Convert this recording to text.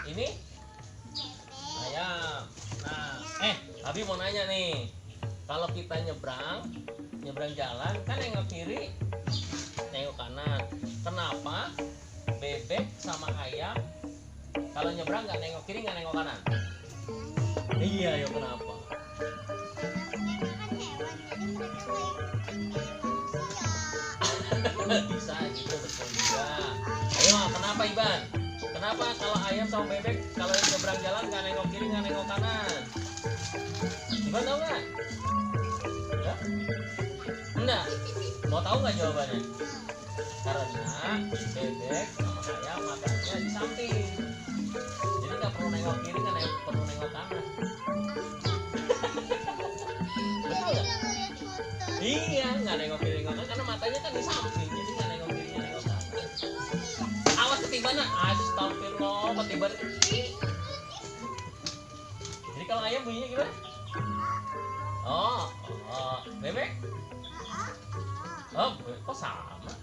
Ini ayam. Nah, Abi mau nanya nih. Kalau kita nyebrang jalan kan nengok kiri, nengok kanan. Kenapa bebek sama ayam kalau nyebrang nggak nengok kiri nggak nengok kanan? Iya, yuk kenapa? Bisa gitu, betul juga. Ayo, kenapa Iban? Kenapa kalau ayam sama bebek kalau nyebrang jalan nggak nengok kiri nggak nengok kanan? Iban tahu nggak? Ya? Enggak. Mau tahu nggak jawabannya? Karena bebek sama ayam matanya di samping, jadi nggak perlu nengok kiri nggak perlu nengok kanan. Betul nggak? Iya, nggak nengok kiri nengok kanan karena matanya kan di samping, jadi nggak nengok kiri nggak nengok kanan. Awas ketiban, astagfirullah, ketiban. Jadi kalau ayam bunyinya gimana? Oh, bebek? Oh, kok sama?